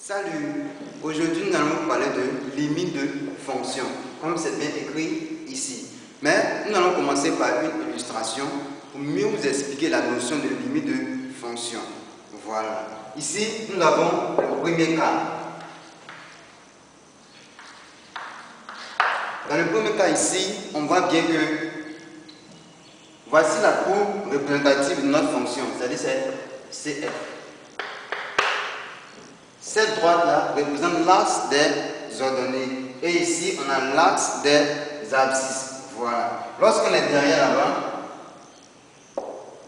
Salut! Aujourd'hui, nous allons parler de limite de fonction, comme c'est bien écrit ici. Mais nous allons commencer par une illustration pour mieux vous expliquer la notion de limite de fonction. Voilà. Ici, nous avons le premier cas. Dans le premier cas ici, on voit bien que voici la courbe représentative de notre fonction, c'est-à-dire c'est CF. Cette droite-là représente l'axe des ordonnées. Et ici, on a l'axe des abscisses. Voilà. Lorsqu'on est derrière là-bas,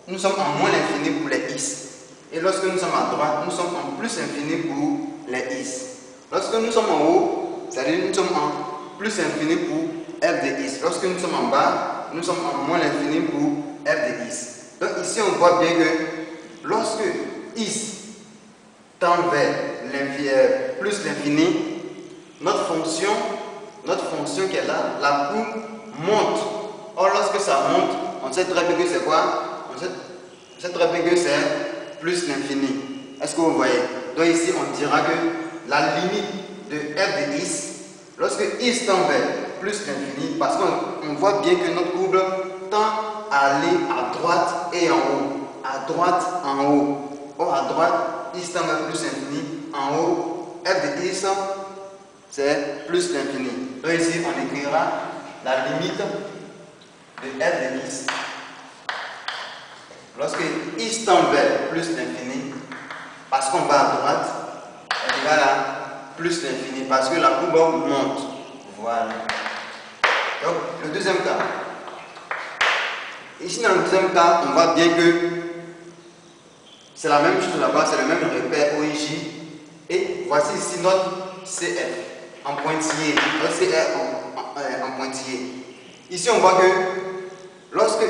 nous sommes en moins l'infini pour les is. Et lorsque nous sommes à droite, nous sommes en plus infini pour les is. Lorsque nous sommes en haut, c'est-à-dire nous sommes en plus infini pour f de is. Lorsque nous sommes en bas, nous sommes en moins l'infini pour f de is. Donc ici, on voit bien que lorsque is tend vers plus l'infini, notre fonction qui est là, la courbe monte. Or, lorsque ça monte, on sait très bien que c'est quoi? On sait très bien que c'est plus l'infini. Est-ce que vous voyez? Donc ici, on dira que la limite de f de is, lorsque is tend vers plus l'infini, parce qu'on voit bien que notre courbe tend à aller à droite et en haut. À droite, en haut. Or, à droite, is tend vers plus l'infini. En haut, f de is, c'est plus l'infini. Donc ici, on écrira la limite de f de is. Lorsque is tend vers plus l'infini, parce qu'on va à droite, elle égale à plus l'infini, parce que la courbe monte. Voilà. Donc, le deuxième cas. Ici, dans le deuxième cas, on voit bien que c'est la même chose là-bas, c'est le même repère OIJ. Et voici ici notre CF en pointillé, notre CF en pointillé. Ici, on voit que lorsque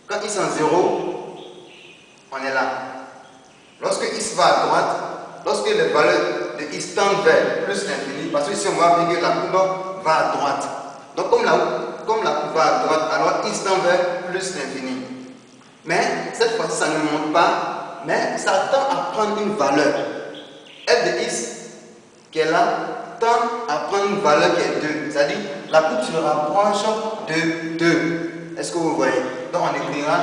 quand is en 0, on est là. Lorsque is va à droite, lorsque les valeurs de is tendent vers plus l'infini, parce que ici on voit bien que la courbe va à droite. Donc comme la courbe va à droite, alors is tend vers plus l'infini. Mais cette fois-ci, ça ne monte pas, mais ça tend à prendre une valeur. F de is, qui est là, tend à prendre une valeur qui est 2. C'est-à-dire, la courbe se rapproche de 2. Est-ce que vous voyez? Donc, on écrira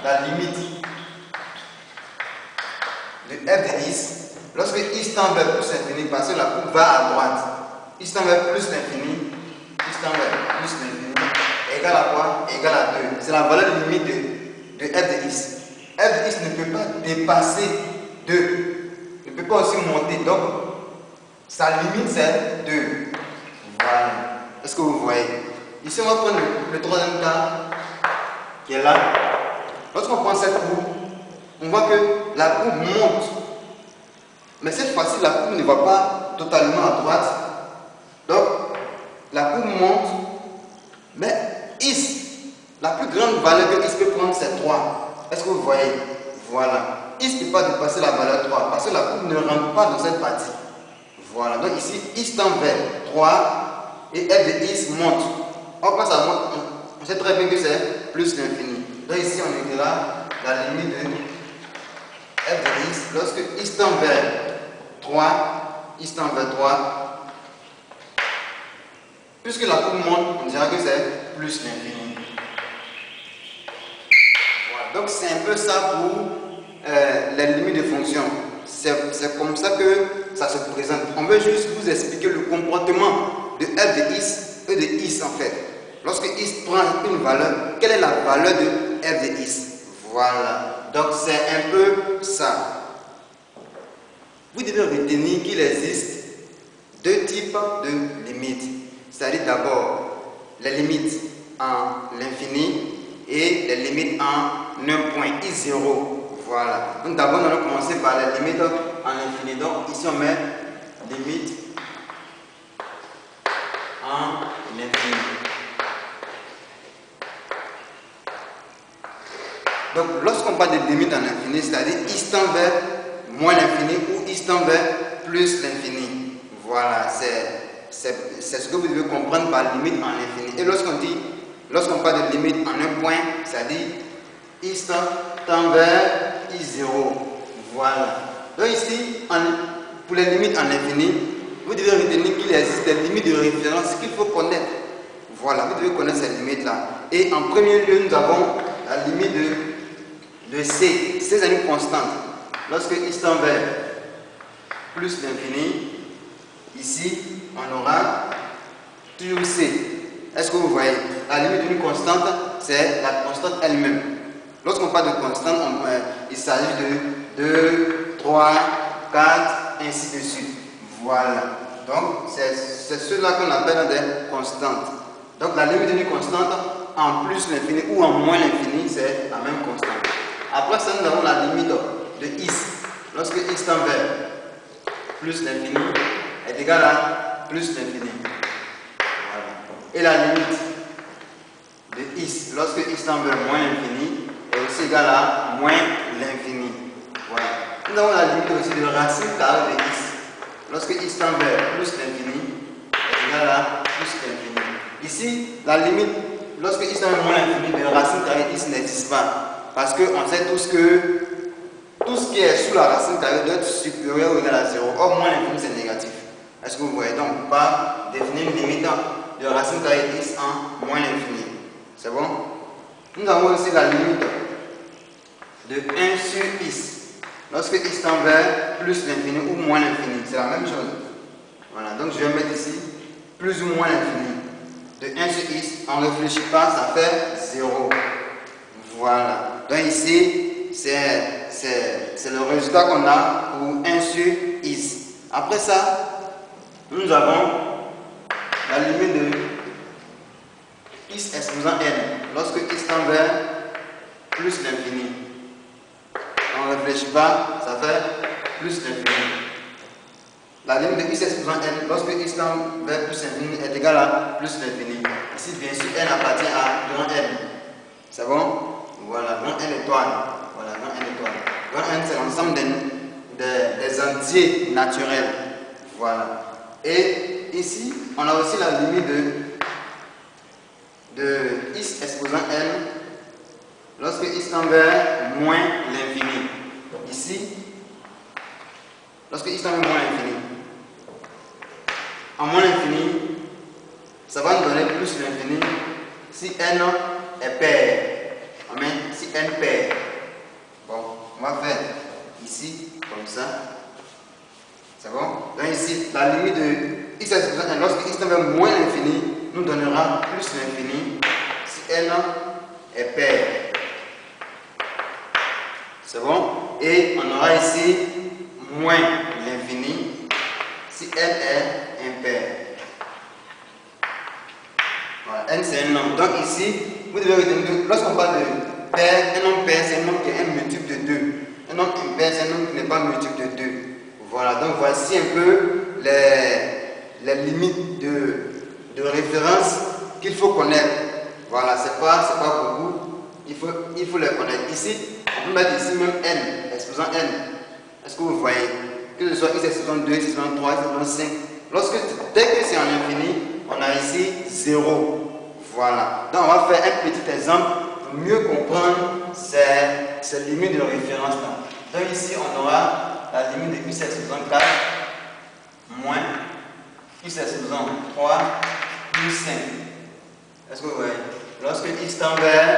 la limite de f de is. Lorsque is tend vers plus l'infini, parce que la courbe va à droite. Is tend vers plus l'infini. Is tend vers plus l'infini. Égale à quoi? Égale à 2. C'est la valeur limite de f de is. F de is ne peut pas dépasser 2. Ne peut pas aussi monter. Donc, sa limite c'est 2. Voilà. Est-ce que vous voyez? Ici, on va prendre le troisième cas qui est là. Lorsqu'on prend cette courbe, on voit que la courbe monte. Mais cette fois-ci, la courbe ne va pas totalement à droite. Donc, la courbe monte. Mais is, la plus grande valeur que is peut prendre, c'est 3. Est-ce que vous voyez? Voilà. Is ne peut pas dépasser la valeur 3 parce que la courbe ne rentre pas dans cette partie. Voilà. Donc ici, is tend vers 3 et f de is monte. Or, quand ça monte, on sait très bien que c'est plus l'infini. Donc ici, on écrira la limite de f de is. Lorsque is tend vers 3, is tend vers 3, puisque la courbe monte, on dira que c'est plus l'infini. Voilà. Donc c'est un peu ça pour les limites de fonction. C'est comme ça que ça se présente. On veut juste vous expliquer le comportement de f de is et de is en fait. Lorsque is prend une valeur, quelle est la valeur de f de is? Voilà. Donc c'est un peu ça. Vous devez retenir qu'il existe deux types de limites. C'est-à-dire d'abord les limites en l'infini et les limites en un point, I0. Voilà. Donc d'abord, nous allons commencer par les limites en infini. Donc ici, on met limite en infini. Donc lorsqu'on parle de limite en infini, c'est-à-dire is tend vers moins l'infini ou is tend vers plus l'infini. Voilà, c'est ce que vous devez comprendre par limite en infini. Et lorsqu'on parle de limite en un point, c'est-à-dire is tend vers I0. Voilà. Donc ici, pour les limites en infini, vous devez retenir qu'il existe des limites de référence qu'il faut connaître. Voilà, vous devez connaître ces limites-là. Et en premier lieu, nous avons la limite de C. C, c'est une constante. Lorsque x tend vers plus l'infini, ici, on aura toujours C. Est-ce que vous voyez? La limite d'une constante, c'est la constante elle-même. Lorsqu'on parle de constante, il s'agit de 2, 3, 4, ainsi de suite. Voilà. Donc, c'est cela qu'on appelle des constantes. Donc, la limite d'une constante, en plus l'infini ou en moins l'infini, c'est la même constante. Après ça, nous avons la limite de x. Lorsque x tend vers plus l'infini est égal à plus l'infini. Voilà. Et la limite de x, lorsque x tend vers moins l'infini, est aussi égal à moins l'infini. Voilà. Nous avons la limite aussi de racine carrée de x. Lorsque x tend vers plus l'infini est égal à plus l'infini. Ici, la limite, lorsque x tend vers moins l'infini, de racine carrée de x n'existe pas. Parce qu'on sait tous que tout ce qui est sous la racine carrée doit être supérieur ou égal à 0. Or, moins l'infini, c'est négatif. Est-ce que vous voyez? Donc, on va définir une limite de racine carrée de x en moins l'infini. C'est bon? Nous avons aussi la limite de 1 sur x. Lorsque x tend vers plus l'infini ou moins l'infini, c'est la même chose. Voilà, donc je vais mettre ici plus ou moins l'infini. De 1 sur x, on ne réfléchit pas, ça fait 0. Voilà. Donc ici, c'est le résultat qu'on a pour 1 sur x. Après ça, nous avons la limite de x exposant n. Lorsque x tend vers plus l'infini, on ne réfléchit pas, ça fait plus l'infini. La limite de x exposant n, lorsque x tend vers plus l'infini, est égale à plus l'infini. Ici, bien sûr, n appartient à grand n. C'est bon? Voilà, grand n étoile. Voilà, grand n étoile. Grand n, c'est l'ensemble des entiers naturels. Voilà. Et ici, on a aussi la limite de x exposant n lorsque x tend vers moins l'infini. Ici, lorsque x tend vers moins l'infini. En moins l'infini, ça va nous donner plus l'infini si n est pair. Amen. Si n pair. Bon, on va faire ici, comme ça. C'est bon? Donc ici, la limite de x exposant n, lorsque x tend vers moins l'infini, nous donnera plus l'infini si n est pair. C'est bon? Et on aura ici moins l'infini si n est impair. Voilà, n c'est un nombre. Donc ici, vous devez retenir que lorsqu'on parle de pair, un nombre pair, c'est un nombre qui est un multiple de 2. Un nombre impair, c'est un nombre qui n'est pas multiple de 2. Voilà, donc voici un peu les limites de référence qu'il faut connaître. Voilà, c'est pas beaucoup, il faut les connaître. Ici, on peut mettre ici même n, exposant n. Est-ce que vous voyez? Que ce soit x exposant 2, x exposant 3, x exposant 5. Dès que c'est en infini, on a ici 0. Voilà. Donc on va faire un petit exemple pour mieux comprendre ces limites de référence là. Donc ici, on aura la limite de x exposant 4 moins x exposant 3 plus 5. Est-ce que vous voyez? Lorsque x tend vers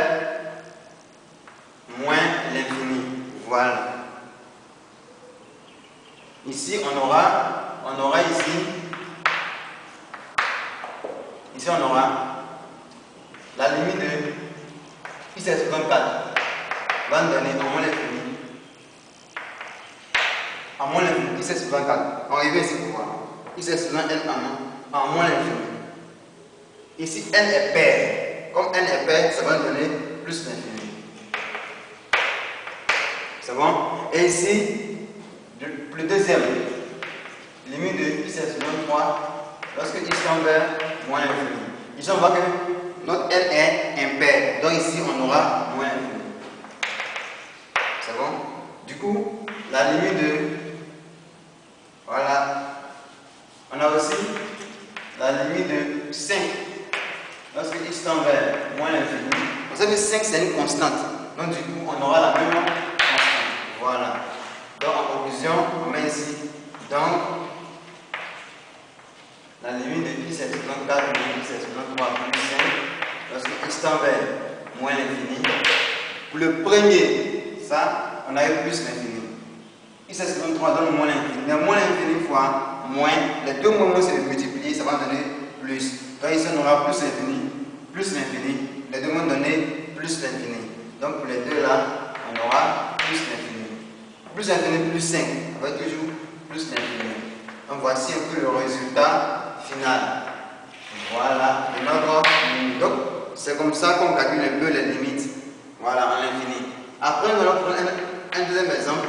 moins l'infini. Voilà. Ici, on aura ici on aura la limite de x exposant 4 va nous donner en moins l'infini. En moins l'infini, x exposant 4. On revient ici pour voir. X exposant n en moins l'infini. Ici, n est pair. Comme n est pair, ça va nous donner plus l'infini. C'est bon? Et ici, le deuxième, limite de x exposant 3, lorsque x tend vers moins l'infini. Ici, on voit que notre n est impair. Donc ici, on aura moins l'infini. C'est bon? Du coup, la limite de... Voilà. On a aussi la limite de 5. Lorsque x tend vers moins l'infini. Vous savez, 5 c'est une constante. Donc du coup, on aura la même constante. Voilà. Donc en conclusion, on met ici Donc, la limite de x est égal à 4, x est égal à 3 plus 5, lorsque x tend vers moins l'infini. Pour le premier, ça, on a eu plus l'infini. X est égal à 3 donne moins l'infini. Mais moins l'infini fois moins, les deux moments c'est de multiplier, ça va donner plus. Donc ici on aura plus l'infini, plus l'infini. Les deux vont donner plus l'infini. Donc pour les deux là, on aura plus l'infini. Plus l'infini plus 5, ça va être toujours plus l'infini. Donc voici un peu le résultat final. Voilà, de notre limite. Donc c'est comme ça qu'on calcule un peu les limites. Voilà, à l'infini. Après, nous allons prendre un deuxième exemple,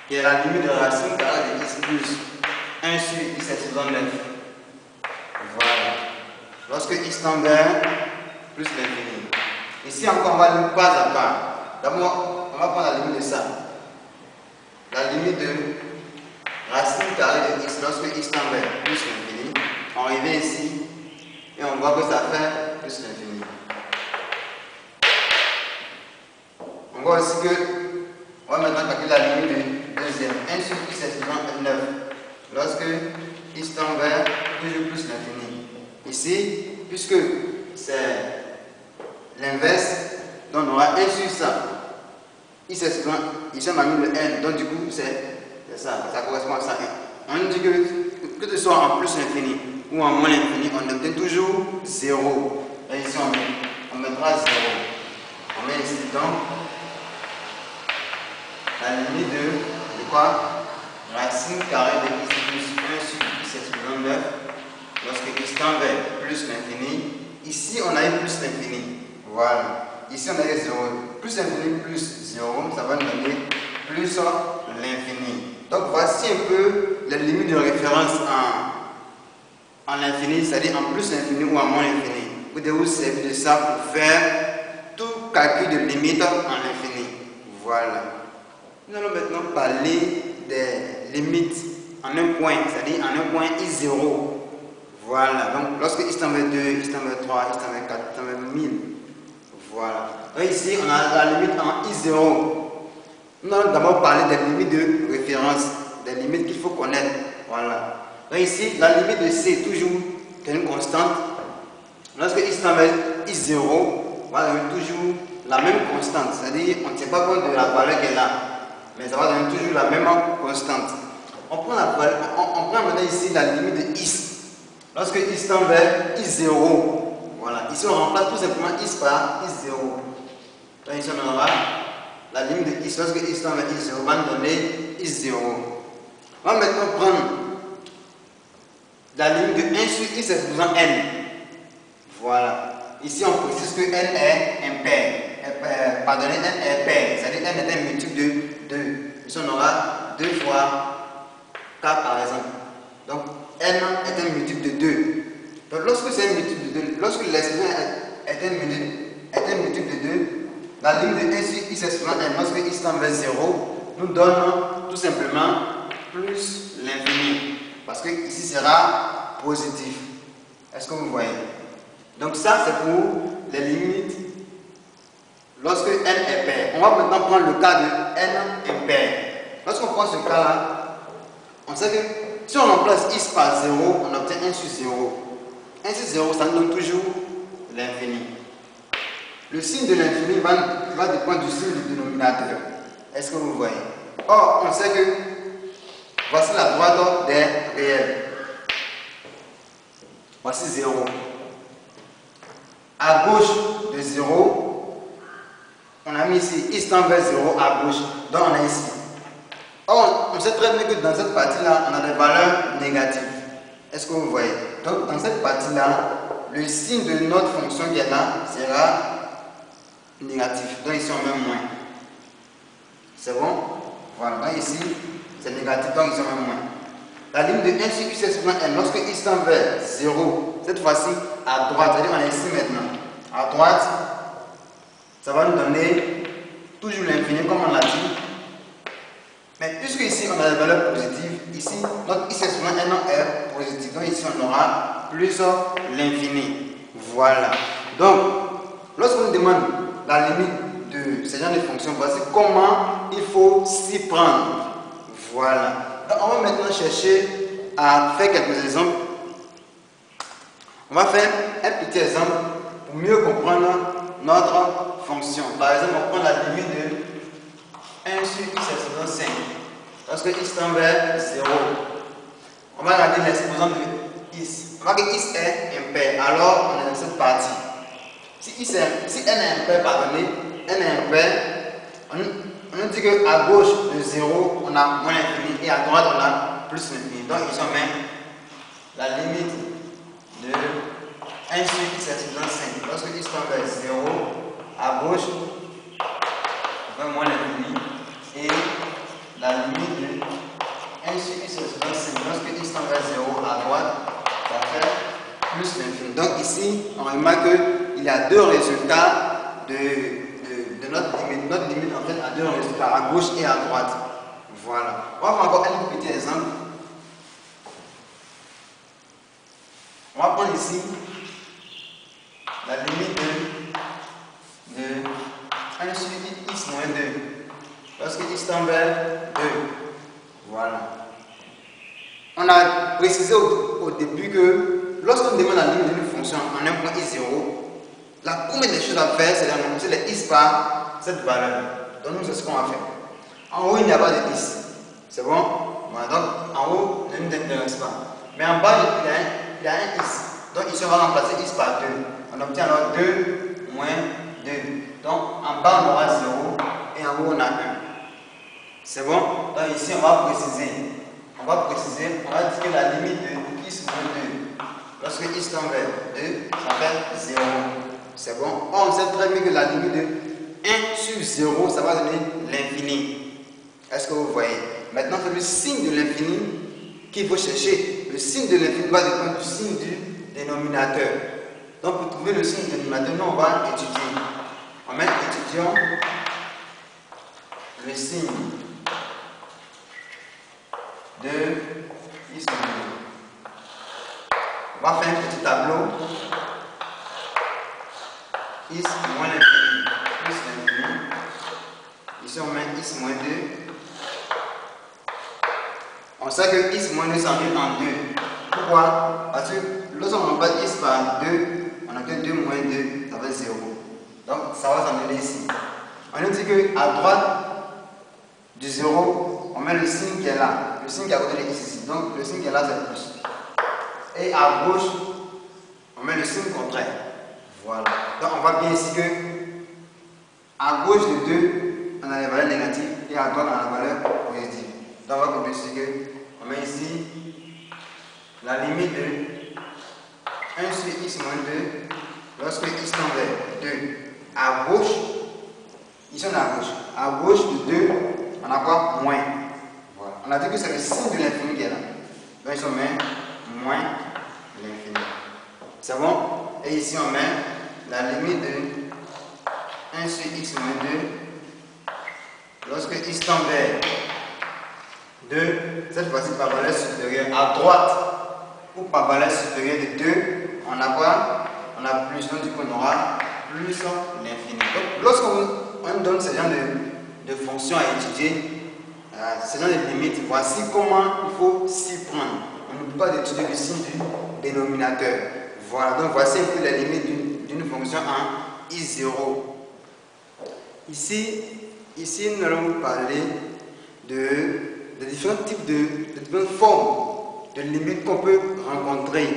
qui est la limite de la racine carrée de x plus 1 sur x est égal à 9. Voilà. Lorsque x tend vers plus l'infini. Ici encore, on va aller pas à pas. D'abord, on va prendre la limite de ça. La limite de racine carrée de x lorsque x tend vers plus l'infini. On revient ici et on voit que ça fait plus l'infini. On voit aussi que on va maintenant calculer la limite de deuxième. 1 sur x est égal à 9. Lorsque x tend vers toujours plus l'infini. Ici, puisque c'est l'inverse, donc on aura 1 sur ça. X est égal, ici on a mis le n, donc du coup c'est ça, ça correspond à ça. On dit que ce soit en plus infini ou en moins infini, on obtient toujours 0. Et ici on mettra 0. On met ici donc la limite de quoi? Racine carrée de x plus 1 sur x est égal à 9. Lorsque x tend vers plus l'infini, ici on a eu plus l'infini. Voilà. Ici on a eu 0. Plus l'infini plus 0, ça va nous donner plus l'infini. Donc voici un peu les limites de référence en l'infini, c'est-à-dire en plus l'infini ou en moins l'infini. Vous devez vous servir de ça pour faire tout calcul de limite en l'infini. Voilà. Nous allons maintenant parler des limites en un point, c'est-à-dire en un point I0. Voilà. Donc lorsque x tend vers 2, x tend vers 3, x tend vers 4, x tend vers 1000. Voilà. Donc ici on a la limite en I0. Nous allons d'abord parler des limites de référence, des limites qu'il faut connaître. Voilà. Donc ici, la limite de C toujours est une constante. Lorsque x tend vers I0, on va donner toujours la même constante. C'est-à-dire on ne tient pas compte de la valeur qui est là. Mais ça va donner toujours la même constante. On prend maintenant ici la limite de x. Lorsque x tend vers I0, voilà. Ici on remplace tout simplement x par I0. Donc ici on aura la limite de x, lorsque x tend vers I0, va nous donner I0. On va maintenant prendre la limite de 1 sur x est égal à n. Voilà. Ici, on précise que n est impair. Pardonnez, n est pair. C'est-à-dire n est un multiple de 2. Ici, on aura 2 fois k par exemple. Donc, n est un multiple de 2. Donc, lorsque c'est un multiple de 2, lorsque l'expression est un multiple de 2, la limite de 1 sur x est égal à n, lorsque x tend vers 0, nous donne tout simplement plus l'infini. Parce que ici sera positif. Est-ce que vous voyez? Donc ça c'est pour les limites lorsque n est pair. On va maintenant prendre le cas de n impair. Lorsqu'on prend ce cas là, on sait que si on remplace x par 0, on obtient 1 sur 0. 1 sur 0, ça nous donne toujours l'infini. Le signe de l'infini va dépendre du signe du dénominateur. Est-ce que vous voyez? Or, on sait que voici la droite des réels. Voici 0. À gauche de 0, on a mis ici x tend vers 0 à gauche. Donc on a ici. Or, on sait très bien que dans cette partie-là, on a des valeurs négatives. Est-ce que vous voyez? Donc dans cette partie-là, le signe de notre fonction qui est là sera négatif. Donc ici on met moins. C'est bon? Voilà. Donc ici, c'est négatif, donc ici on met moins. La limite de 1 sur x est égal à n, lorsque x tend vers 0, cette fois-ci à droite, c'est-à-dire on est ici maintenant. À droite, ça va nous donner toujours l'infini comme on l'a dit. Mais puisque ici on a des valeurs positives, ici notre x est égal à n est positif. Donc ici on aura plus l'infini. Voilà. Donc, lorsqu'on demande la limite de ce genre de fonction, voici comment il faut s'y prendre. Voilà. Donc, on va maintenant chercher à faire quelques exemples. On va faire un petit exemple pour mieux comprendre notre fonction. Par exemple, on prend la limite de 1 sur x epsilon 5. Lorsque x tend vers 0, on va regarder l'exposant de x. On va que x est impair. Alors, on est dans cette partie. Si n est impair, pardonnez, n est impair, on nous dit qu'à gauche de 0, on a moins l'infini et à droite, on a plus l'infini. Donc, ici, on met la limite de 1 sur x epsilon 5. Lorsque x tend vers 0, à gauche, on fait moins l'infini et la limite de 1 sur x epsilon 5. Lorsque x tend vers 0, à droite, ça fait plus l'infini. Donc, ici, on remarque qu'il y a deux résultats de notre limite. Notre limite, en fait, a deux résultats, à gauche et à droite. Voilà. On va faire encore un petit exemple. On va prendre ici la limite de 1 sur x moins 2. Lorsque x tend vers 2. Voilà. On a précisé au début que lorsqu'on demande la limite d'une fonction en un point i0, la première des choses à faire, c'est d'annoncer les x par cette valeur. Donc, nous, c'est ce qu'on va faire. En haut, il n'y a pas de x. C'est bon? Voilà, donc, en haut, ne nous intéresse pas. Mais en bas, il y a un x. Donc, ici, on va remplacer x par 2. On obtient alors 2 moins 2. Donc, en bas, on aura 0 et en haut, on a 1. C'est bon? Donc, ici, on va préciser. On va dire que la limite de x moins 2, lorsque x tend vers 2, ça fait 0. C'est bon? On sait très bien que la limite de 1 sur 0, ça va donner l'infini. Est-ce que vous voyez? Maintenant, c'est le signe de l'infini qu'il faut chercher. Le signe de l'infini va dépendre du signe du dénominateur. Donc, pour trouver le signe du dénominateur, nous, on va étudier. On met étudiant le signe de x moins 2. On va faire un petit tableau. X moins l'infini plus l'infini. Ici, on met x moins 2. On sait que x moins 2 s'annule en 2. Pourquoi? Parce que lorsqu'on remplace x par 2, on a que 2 moins 2, ça fait 0. Donc, ça va s'annuler ici. On nous dit qu'à droite du 0, on met le signe qui est là. Le signe qui est à côté de x ici. Donc, le signe qui est là, c'est plus. Et à gauche, on met le signe contraire. Voilà. Donc, on voit bien ici que à gauche de 2, on a les valeurs négatives et à droite, on a la valeur positive. Donc, on va comprendre ici que on met ici la limite de 1 sur x moins 2 lorsque x tend vers 2 à gauche. Ici, on est à gauche. À gauche de 2, on a quoi? Moins. Voilà. On a dit que c'est le signe de l'infini qui est là. Donc, ici, on met moins l'infini. C'est bon? Et ici, on met la limite de 1 sur x moins 2 lorsque x tend vers 2, cette fois-ci par valeur supérieure à droite ou par valeur supérieure de 2, on a quoi? On a plus, donc du coup on aura plus l'infini. Donc lorsqu'on donne ce genre de fonctions à étudier, ce genre de limites, voici comment il faut s'y prendre. On n'oublie pas d'étudier le signe du dénominateur. Voilà, donc voici un peu les limites d'une fonction en I0. Ici, nous allons vous parler de différents types de différentes formes de limites qu'on peut rencontrer.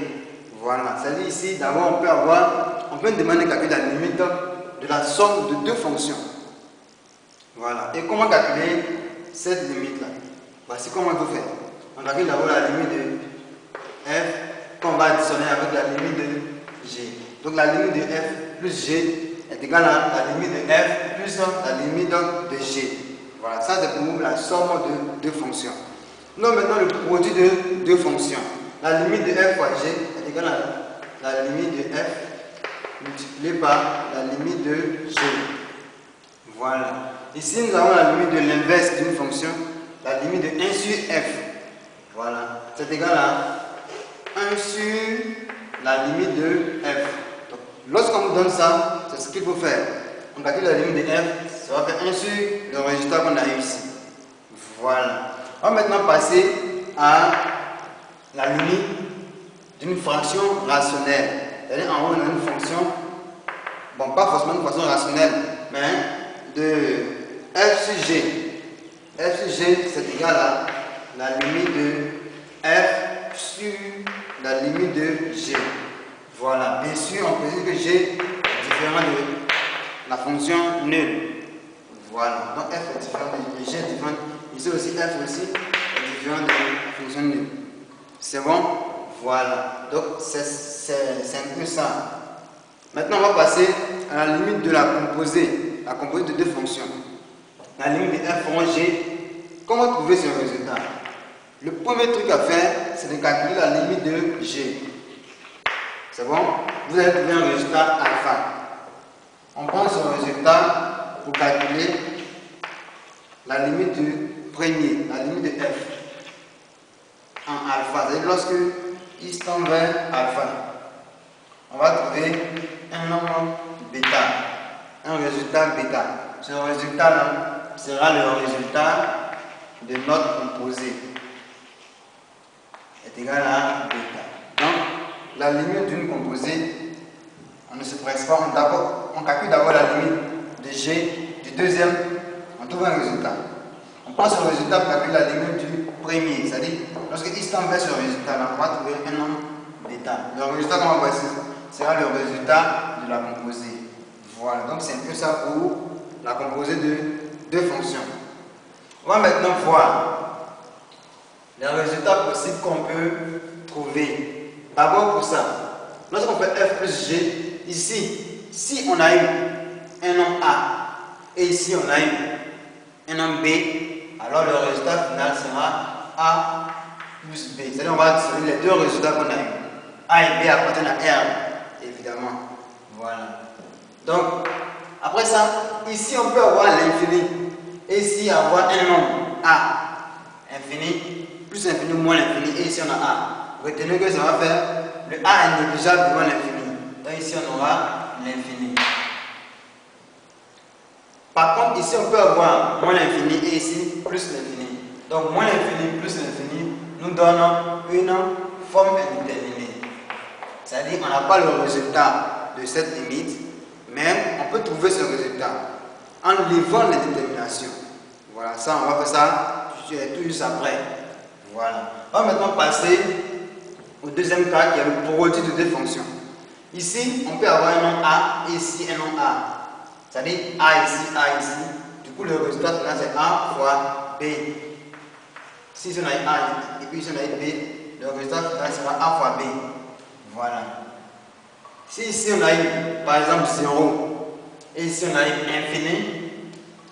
Voilà, c'est-à-dire ici, d'abord, on peut demander de calculer la limite de la somme de deux fonctions. Voilà, et comment calculer cette limite-là? Voici comment on peut faire. On calcule d'abord la limite de f qu'on va additionner avec la limite de g. Donc la limite de f plus g est égale à la limite de f plus la limite de g. Voilà, ça c'est pour la somme de deux fonctions. Nous maintenant le produit de deux fonctions. La limite de f fois g est égale à la limite de f multipliée par la limite de g. Voilà. Ici nous avons la limite de l'inverse d'une fonction, la limite de 1 sur f. Voilà. C'est égal à 1 sur la limite de f. Donc, lorsqu'on nous donne ça, c'est ce qu'il faut faire. On calcule la limite de f, ça va faire 1 sur le résultat qu'on a eu ici. Voilà. On va maintenant passer à la limite d'une fraction rationnelle. C'est-à-dire en haut, on a une fonction, bon, pas forcément une fonction rationnelle, mais de f sur g. F sur g, c'est égal à la limite de f sur la limite de g. Voilà. Bien sûr, on peut dire que g est différent de la fonction nulle. Voilà. Donc f est différent de g est différent. Ici aussi, f aussi est différent de la fonction nulle. C'est bon? Voilà. Donc c'est un peu ça. Maintenant, on va passer à la limite de la composée de deux fonctions. La limite de f rond g. Comment trouver ce résultat? Le premier truc à faire, c'est de calculer la limite de g. C'est bon? Vous allez trouver un résultat alpha. On prend ce résultat pour calculer la limite du premier, la limite de f en alpha. C'est-à-dire lorsque i tend vers alpha, on va trouver un nombre bêta, un résultat bêta. Ce résultat-là sera le résultat de notre composé est égal à bêta. Donc, la limite d'une composée, on ne se presse pas, on calcule d'abord la limite de g, du deuxième, on trouve un résultat. On prend ce résultat pour calculer la limite du premier, c'est-à-dire, lorsque i tend vers ce résultat-là, on va trouver un nombre bêta. Le résultat qu'on va voir ici sera le résultat de la composée. Voilà, donc c'est un peu ça pour la composée de deux fonctions. On va maintenant voir les résultats possibles qu'on peut trouver. D'abord pour ça, lorsqu'on fait f plus g, ici, si on a eu un nombre a et ici on a eu un nombre b, alors le résultat final sera a plus b. C'est-à-dire on va trouver les deux résultats qu'on a eu. A et b appartiennent à R, évidemment. Voilà. Donc, après ça, ici on peut avoir l'infini. Et ici avoir un nombre a infini, plus infini moins l'infini. Et ici on a a. Retenez que ça va faire le a est négligeable devant l'infini. Donc ici on aura l'infini. Par contre, ici on peut avoir moins l'infini et ici plus l'infini. Donc moins l'infini plus l'infini nous donne une forme indéterminée. C'est-à-dire qu'on n'a pas le résultat de cette limite, mais on peut trouver ce résultat en levant les déterminations. Voilà, ça on va faire ça tout juste après. Voilà. On va maintenant passer au deuxième cas qui est le produit de deux fonctions. Ici, on peut avoir un nombre a et ici un nombre a. C'est-à-dire a ici. Du coup, le résultat final c'est a fois b. Si on a eu a et puis si on a eu b, le résultat final sera a fois b. Voilà. Si ici on a eu par exemple 0 et ici on a eu infini,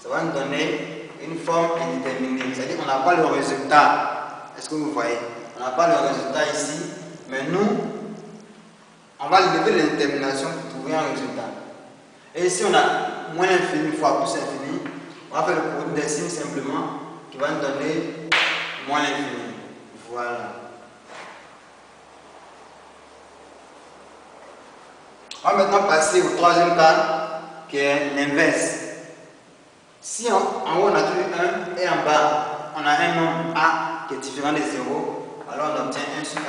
ça va nous donner une forme indéterminée. C'est-à-dire qu'on n'a pas le résultat. Est-ce que vous voyez? On n'a pas le résultat ici, mais nous, on va lever l'indétermination pour trouver un résultat. Et ici on a moins l'infini fois plus l'infini, on va faire le produit des signes simplement qui va nous donner moins l'infini. Voilà. On va maintenant passer au troisième cas qui est l'inverse. Si en haut on a toujours 1 et en bas on a un nombre a qui est différent de 0, alors on obtient 1 sur a.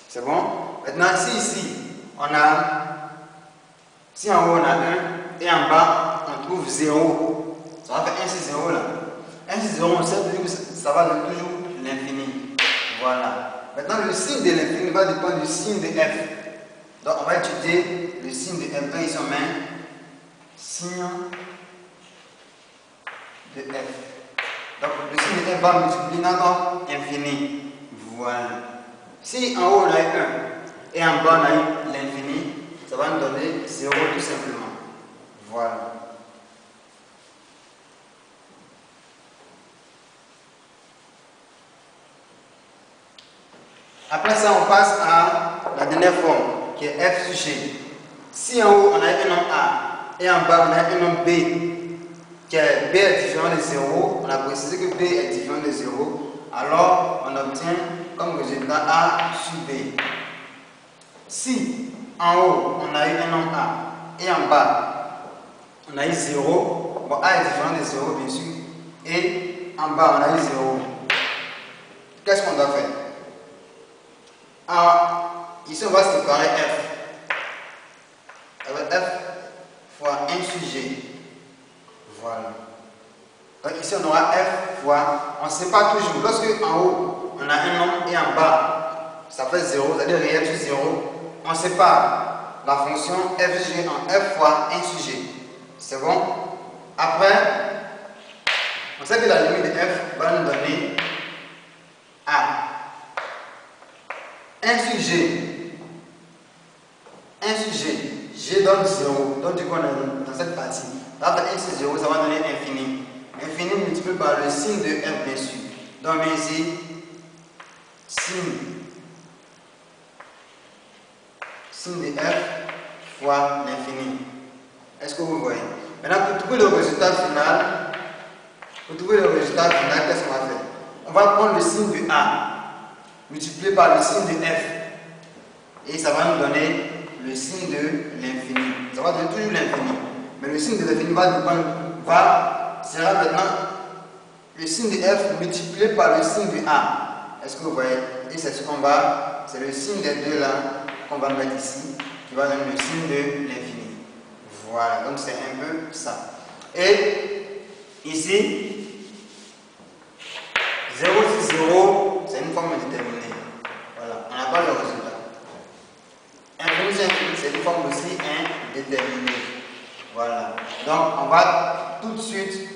C'est bon? Maintenant si ici si en haut on a 1 et en bas on trouve 0, ça va faire 1 sur 0 là. 1 sur 0 on sait que ça va donner toujours l'infini. Voilà. Maintenant le signe de l'infini va dépendre du signe de f. Donc on va étudier le signe de f. Ici on met signe de f. Donc le signe de f va multiplier notre infini. Voilà. Si en haut on a eu 1 et en bas on a eu l'infini, ça va nous donner 0 tout simplement. Voilà. Après ça, on passe à la dernière forme qui est f sur g. Si en haut on a un nombre a et en bas on a un nombre b, que b est différent de 0, on a précisé que b est différent de 0, alors on obtient comme résultat a sur b. Si en haut on a eu un nombre a et en bas on a eu 0, bon a est différent de 0 bien sûr, et en bas, on a eu 0. Qu'est-ce qu'on doit faire? Ici, on va séparer F. Avec F fois 1 sur G. Voilà. Donc ici, on aura F fois, on ne sait pas toujours. Lorsque en haut, on a un nombre et en bas, ça fait 0, c'est-à-dire réel sur 0, on sépare la fonction fg en F fois 1 sur G. C'est bon? Après, on sait que la limite de F va nous donner A. 1 sur G. 1 sur G. G donne 0. Donc, du coup, on est dans cette partie. Là, 1 sur 0, ça va donner infini. Infini multiplié par le signe de F, bien sûr. Donc, ici, signe de F fois l'infini. Est-ce que vous voyez? Maintenant, pour trouver le résultat final, qu'est-ce qu'on va faire? On va prendre le signe de A multiplié par le signe de F. Et ça va nous donner le signe de l'infini. Ça va donner toujours l'infini. Mais le signe de l'infini sera maintenant le signe de F multiplié par le signe de A. Est-ce que vous voyez? Et c'est ce qu'on va, c'est le signe des deux là qu'on va mettre ici, qui va donner le signe de l'infini. Voilà, donc c'est un peu ça. Et ici, 0 sur 0, c'est une forme indéterminée. Voilà, on n'a pas le résultat. Infini, c'est une forme aussi indéterminée. Voilà. Donc, on va tout de suite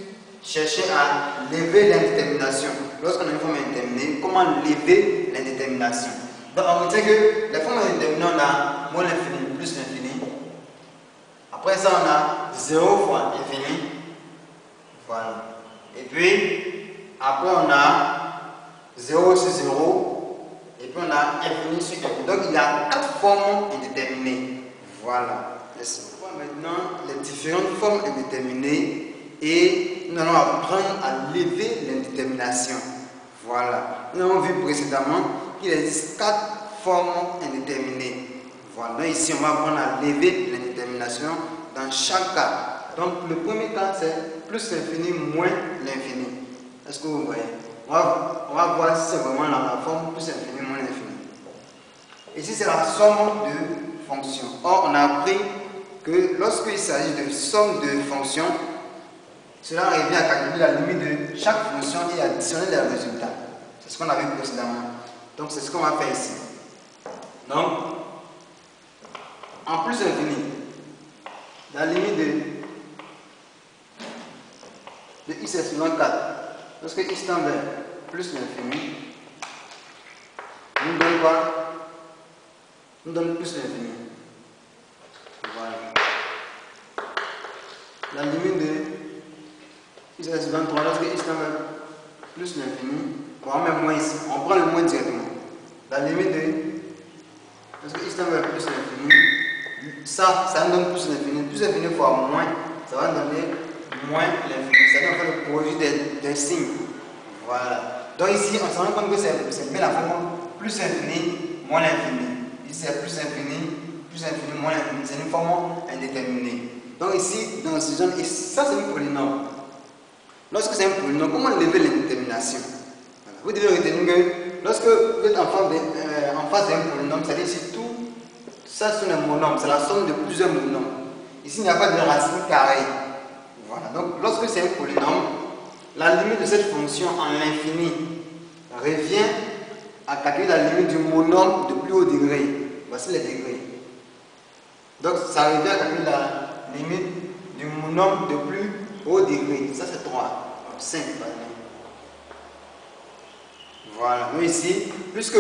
chercher à lever l'indétermination. Lorsqu'on a une forme indéterminée, comment lever l'indétermination? Donc, on retient que la forme indéterminée, on a moins l'infini plus l'infini. Après ça, on a 0 fois infini. Voilà. Et puis, après, on a 0 sur 0. Et puis, on a infini sur infini. Donc, il y a 4 formes indéterminées. Voilà. On voit maintenant les différentes formes indéterminées et nous allons apprendre à lever l'indétermination. Voilà. Nous avons vu précédemment qu'il existe 4 formes indéterminées. Voilà. Donc, ici, on va apprendre à lever l'indétermination dans chaque cas. Donc, le premier cas, c'est plus l'infini moins l'infini. Est-ce que vous voyez? On va voir si c'est vraiment la forme plus l'infini moins l'infini. Ici, c'est la somme de fonctions. Or, on a appris que lorsqu'il s'agit de somme de fonctions, cela revient à calculer la limite de chaque fonction et additionner les résultats. C'est ce qu'on a vu précédemment. Donc, c'est ce qu'on va faire ici. Donc, en plus infini, la limite de x est suivant 4. Lorsque x tend vers plus l'infini, nous donne quoi? Nous donne plus l'infini. Voilà. La limite de x est suivant 3. Lorsque x tend vers plus l'infini, on va mettre moins ici. On prend le moins directement. La limite de lorsque x tend vers plus l'infini, ça nous donne plus l'infini. Plus l'infini fois moins, ça va donner moins l'infini. C'est-à-dire qu'on fait le produit des signes. Voilà. Donc ici, on se rend compte que c'est bien la forme plus infini, moins l'infini. Ici, c'est plus infini, moins l'infini. C'est une forme indéterminée. Donc ici, dans ce genre, et ça c'est un polynôme. Lorsque c'est un polynôme, comment lever l'indétermination? Voilà. Vous devez retenir que lorsque vous êtes en face d'un polynôme, c'est-à-dire ici tout ça c'est un monôme, c'est la somme de plusieurs monômes. Ici, il n'y a pas de racine carrée. Voilà. Donc, lorsque c'est un polynôme, la limite de cette fonction en l'infini revient à calculer la limite du monôme de plus haut degré. Voici les degrés. Donc, ça revient à calculer la limite du monôme de plus haut degré. Ça, c'est 3. 5, par exemple. Voilà. Donc, ici, puisque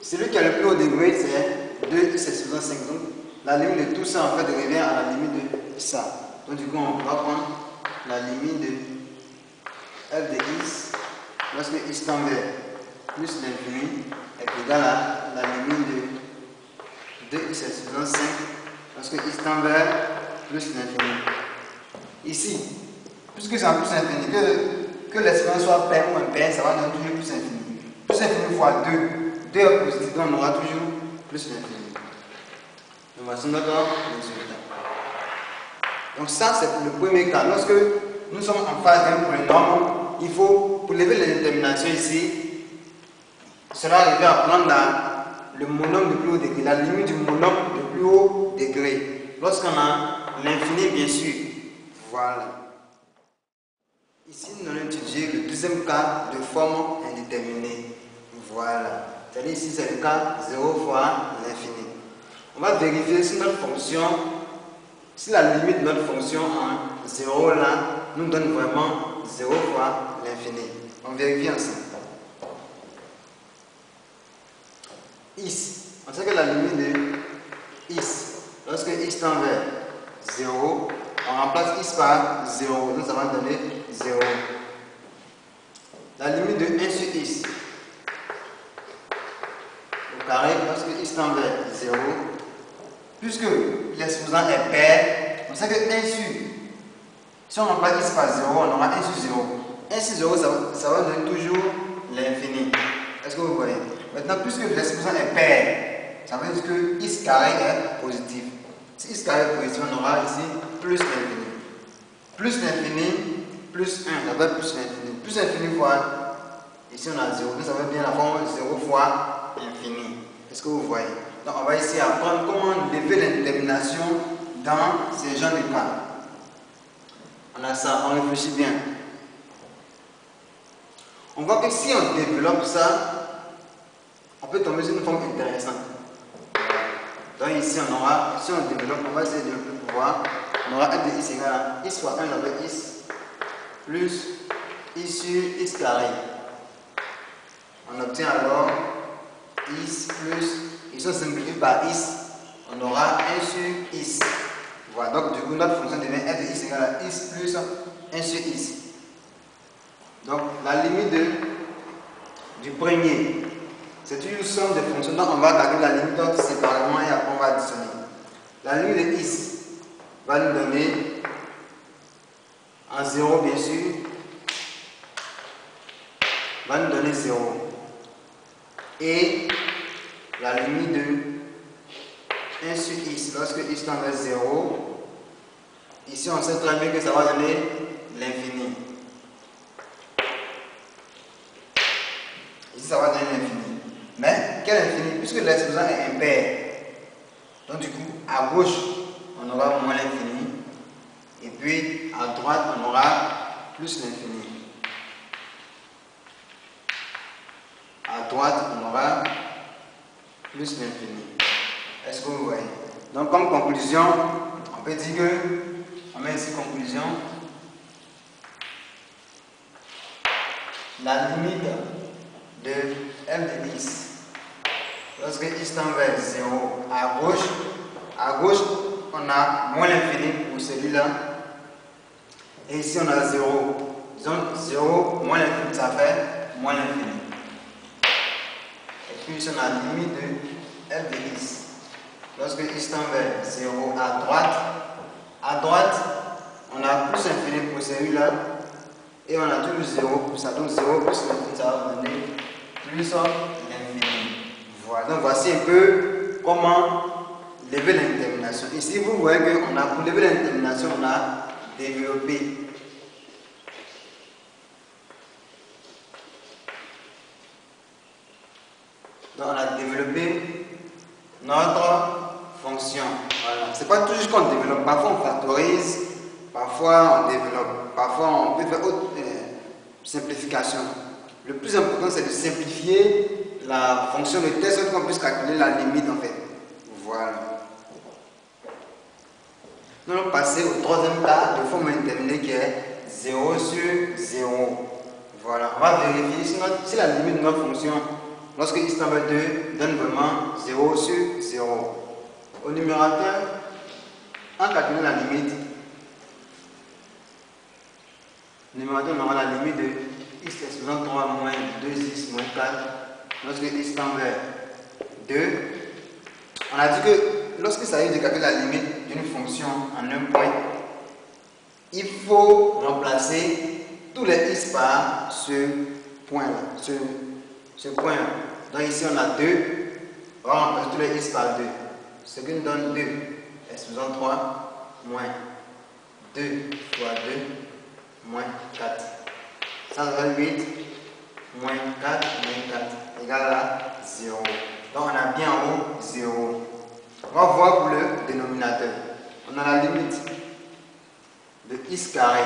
celui qui a le plus haut degré, c'est 2, c'est suffisant 5. Donc, la limite de tout ça, en fait, revient à la limite de ça. Donc, du coup, on va prendre la limite de f de x lorsque x tend vers plus l'infini est égal à la limite de 2x est suffisant 5 lorsque x tend vers plus l'infini. Ici, puisque c'est en plus infini, que l'expression soit paire ou impaire, ça va donner toujours plus infini. Plus infini fois 2. 2 est positif, donc on aura toujours plus l'infini. Donc voici notre résultat. Donc ça c'est pour le premier cas. Lorsque nous sommes en phase d'un polynôme il faut, pour lever l'indétermination ici, cela arrive à prendre le monôme de plus haut degré, la limite du monôme de plus haut degré. Lorsqu'on a l'infini, bien sûr. Voilà. Ici, nous allons étudier le deuxième cas de forme indéterminée. Voilà. C'est-à-dire ici, c'est le cas 0 fois l'infini. On va vérifier si notre fonction, si la limite de notre fonction en 0 là, nous donne vraiment 0 fois l'infini. On vérifie ensemble. Is. On sait que la limite de is, lorsque x tend vers 0, on remplace is par 0, donc ça va donner 0. La limite de 1 sur is au carré, lorsque x tend vers 0, puisque l'exposant est pair, on sait que 1 sur, si on remplace is par 0, on aura 1 sur 0. 1 sur 0, ça va donner toujours l'infini. Est-ce que vous voyez? Maintenant, puisque l'exposant est pair, ça veut dire que x carré est positif. Si x carré est positif, on aura ici plus l'infini. Plus l'infini, plus 1, ça va être plus l'infini. Plus l'infini fois, ici on a 0, donc ça va être bien la forme 0 fois infini. Est-ce que vous voyez? Donc on va ici apprendre comment lever l'indétermination dans ces genres de cas. On a ça, on réfléchit bien. On voit que si on développe ça, on peut tomber sur une forme intéressante. Donc ici on aura, si on développe, on va essayer de pouvoir, on aura f de x égale à x fois 1 avec x plus x sur x carré. On obtient alors x plus, ici on simplifie par x, on aura 1 sur x. Voilà, donc du coup notre fonction devient f de x égale à x plus 1 sur x. Donc la limite du premier, c'est une somme de fonctions, donc on va calculer la limite séparément et après on va additionner. La limite de x va nous donner en 0 bien sûr, va nous donner 0. Et la limite de 1 sur x, lorsque x tend vers 0, ici on sait très bien que ça va donner l'infini. Ici ça va donner l'infini. Mais quel infini? Puisque l'exposant est impair, donc du coup à gauche on aura moins l'infini et puis à droite on aura plus l'infini. À droite on aura plus l'infini. Est-ce que vous voyez? Donc comme conclusion, on peut dire que, on met ici conclusion, la limite de f de x, lorsque x tend vers 0 à gauche on a moins l'infini pour celui-là, et ici on a 0. Disons 0 moins l'infini, ça fait moins l'infini. Et puis ici on a la limite de f de x, lorsque x tend vers 0 à droite on a plus l'infini pour celui-là, et on a toujours 0 pour ça, donc 0 plus l'infini, ça va donner plus l'infini. Voilà, donc voici un peu comment lever l'indétermination. Ici, vous voyez que pour lever l'indétermination, on a développé. Donc, on a développé notre fonction. Voilà. C'est pas toujours qu'on développe. Parfois, on factorise, parfois, on développe, parfois, on peut faire autre simplification. Le plus important, c'est de simplifier la fonction de telle sorte qu'on puisse calculer la limite en fait. Voilà. Nous allons passer au troisième cas de forme indéterminée qui est 0 sur 0. Voilà. On va vérifier si la limite de notre fonction, lorsque x tend vers 2, donne vraiment 0 sur 0. Au numérateur, en calculant la limite, on aura la limite de x exposant 3 moins 2x moins 4, lorsque x tend vers 2, on a dit que lorsqu'il s'agit de calculer la limite d'une fonction en un point, il faut remplacer tous les x par ce point-là, ce point-là. Donc ici on a 2, on va remplacer tous les x par 2, ce qui nous donne 2, exposant 3 moins 2 fois 2 moins 4. Ça va 8 moins 4 égale à 0. Donc on a bien en haut 0. On va voir pour le dénominateur. On a la limite de x carré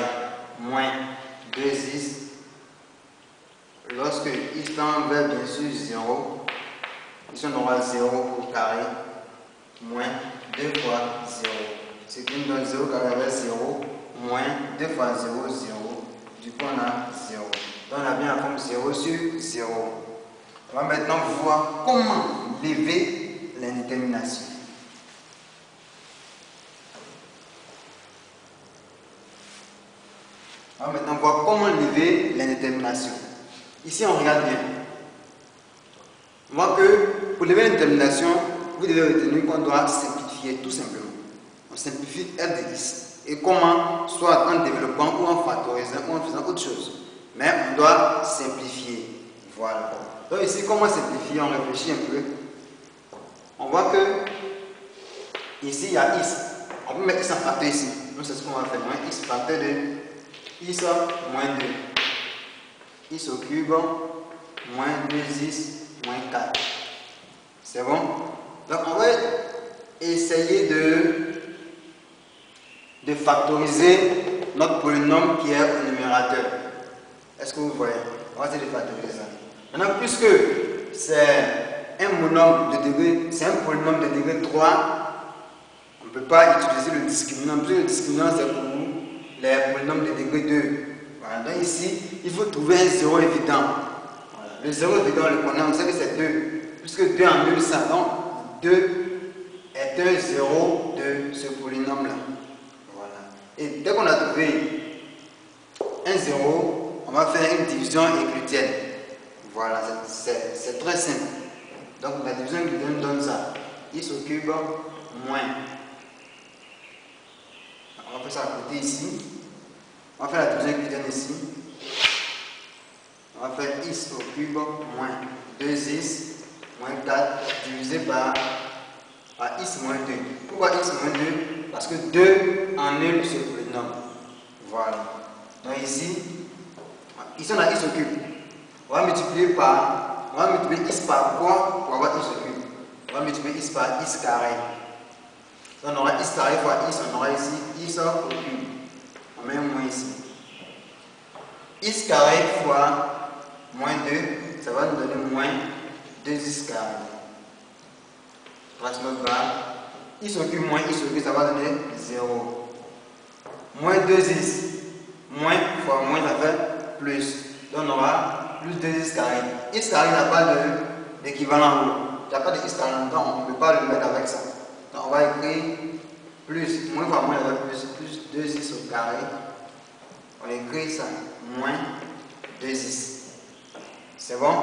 moins 2x. Lorsque x tend vers bien sûr 0, ici on aura 0 au carré moins 2 fois 0. Ce qui nous donne 0 carré avec 0 moins 2 fois 0, 0. Du coup on a 0. Donc on a bien la forme 0 sur 0. On va maintenant voir comment lever l'indétermination. On va maintenant voir comment lever l'indétermination. Ici, on regarde bien. On voit que pour lever l'indétermination, vous devez retenir qu'on doit simplifier tout simplement. On simplifie f de x. Et comment? Soit en développant ou en factorisant ou en faisant autre chose. Mais on doit simplifier. Voilà. Donc ici, comment simplifier? On réfléchit un peu. On voit que ici, il y a x. On peut mettre x en facteur ici. Donc c'est ce qu'on va faire. Moins x facteur de x moins 2. X au cube moins 2x moins 4. C'est bon? Donc on va essayer de factoriser notre polynôme qui est au numérateur. Est-ce que vous voyez? On va essayer de factoriser ça. Maintenant, puisque c'est un monôme de degré, c'est un polynôme de degré 3, on ne peut pas utiliser le discriminant. Puisque le discriminant c'est pour les polynômes de degré 2. Voilà. Donc ici, il faut trouver un 0 évident. Voilà. Le 0 évident, on le connaît, on sait que c'est 2. Puisque 2 annule ça, donc 2 est un 0 de ce polynôme-là. Voilà. Et dès qu'on a trouvé un 0, on va faire une division euclidienne. Voilà, c'est très simple. Donc la division euclidienne donne ça. X au cube moins. On va faire ça à côté ici. On va faire la division euclidienne ici. On va faire x au cube moins 2x moins 4 divisé par x moins 2. Pourquoi x moins 2? Parce que 2 annule ce polynôme. Voilà. Donc ici on a x au cube. On va multiplier x par quoi pour avoir x au cube? On va multiplier x par x carré. Donc on aura x carré fois x, on aura ici x au cube. On met un moins ici. X carré fois moins 2, ça va nous donner moins 2x carré. Trace notre barre. X au cube moins x au cube, ça va donner 0. Moins 2x. Moins fois moins, ça fait plus. Donc on aura plus 2x carré. X carré n'a pas d'équivalent. Il n'y a pas de x carré, donc on ne peut pas le mettre avec ça. Donc on va écrire plus. Moins fois moins, ça fait plus 2x au carré. On écrit ça. Moins 2x. C'est bon?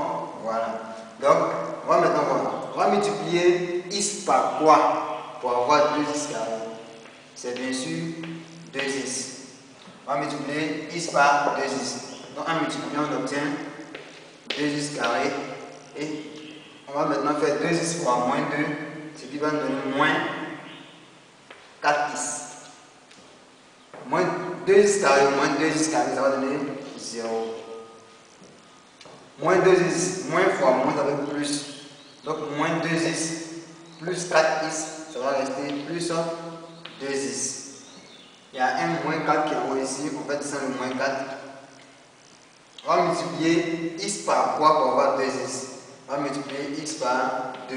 Voilà. Donc, on va maintenant voir. On va multiplier x par quoi pour avoir 2x carré? C'est bien sûr 2x. On va multiplier x par 2x. Donc, en multipliant, on obtient 2x carré. Et on va maintenant faire 2x fois moins 2, ce qui va nous donner moins 4x. Moins 2x carré moins 2x carré, ça va donner 0. Moins 2x, moins fois moins, ça va être plus. Donc moins 2x plus 4x, ça va rester plus 2x. Il y a un moins 4 qui est en haut ici, on va descendre le moins 4. On va multiplier x par quoi pour avoir 2x? On va multiplier x par 2.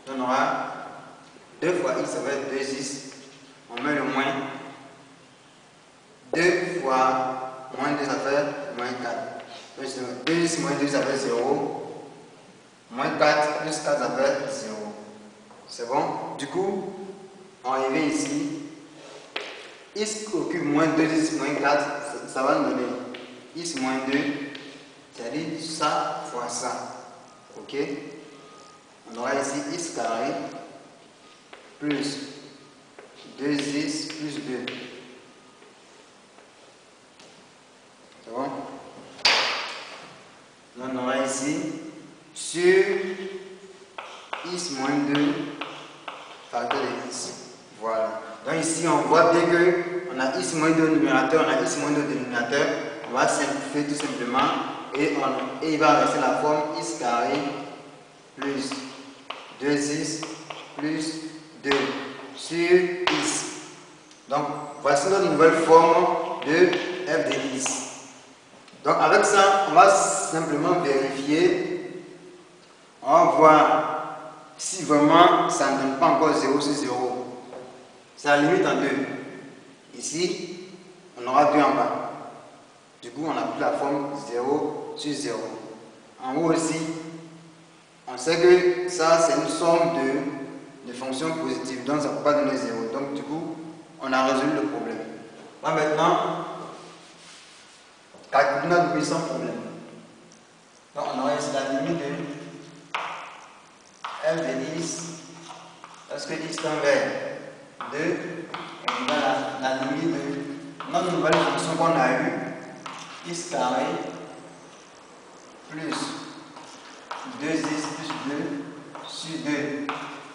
On aura 2 fois x, ça va être 2x. On met le moins. 2 fois moins 2, ça fait moins 4. 2x moins 2, ça fait 0. Moins 4 plus 4, ça fait 0. C'est bon? Du coup, on arrive ici. X au cube moins 2x moins 4, ça va nous donner x moins 2, c'est-à-dire ça fois ça. Ok? On aura ici x carré plus 2x plus 2. C'est bon? Donc on aura ici sur x moins 2 facteur de x. Voilà. Donc ici on voit bien que on a x moins 2 au numérateur, on a x moins 2 au dénominateur. on va simplifier tout simplement et il va rester la forme x carré plus 2x plus 2 sur x. Donc voici notre nouvelle forme de f de x. Donc avec ça, on va simplement vérifier. On va voir si vraiment ça ne donne pas encore 0 sur 0. Ça limite en 2. Ici, on aura 2 en bas. Du coup, on a pris la forme 0 sur 0. En haut aussi, on sait que ça, c'est une somme de fonctions positives. Donc, ça ne peut pas donner 0. Donc, du coup, on a résolu le problème. Là, maintenant, calculer notre limite sans problème. Donc, on aura ici la limite de f de x lorsque x tend vers 2 et la limite de notre nouvelle fonction qu'on a eue, x carré plus 2x plus 2 sur 2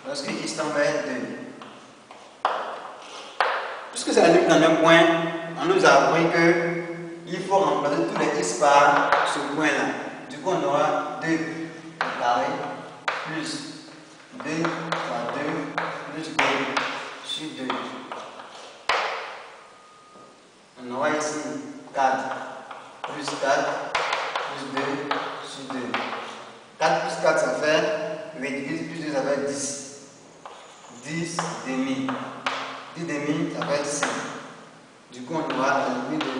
lorsque x tend vers 2. Puisque c'est la limite dans un point, on nous a appris qu'il faut remplacer tous les x par ce point là. Du coup on aura 2 carré plus 2 fois 2 plus 2 sur 2. On aura ici 4 plus 4 plus 2 sur 2. 4 plus 4 ça fait 8, 10 plus 2 ça fait 10. 10 demi. 10 demi ça fait 5. Du coup on aura la limite de...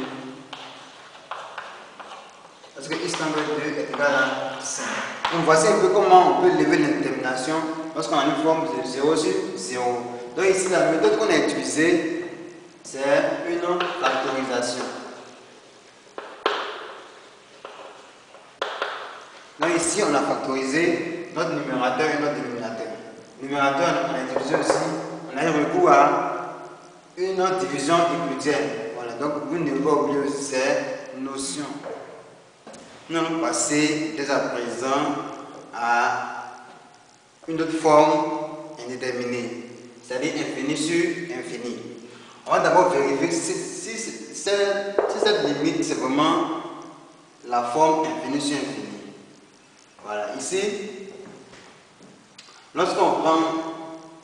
Parce que x tend vers 2 est égal à 5. Donc voici un peu comment on peut lever l'indétermination lorsqu'on a une forme de 0 sur 0. Donc ici la méthode qu'on a utilisée, c'est une factorisation. Donc ici on a factorisé notre numérateur et notre dénominateur. Numérateur, on a utilisé aussi, on a eu recours à une division euclidienne. Voilà, donc vous ne devez pas oublier aussi ces notions. Nous allons passer dès à présent à une autre forme indéterminée, c'est-à-dire infini sur infini. On va d'abord vérifier si cette limite c'est vraiment la forme infini sur infini. Voilà, ici, lorsqu'on prend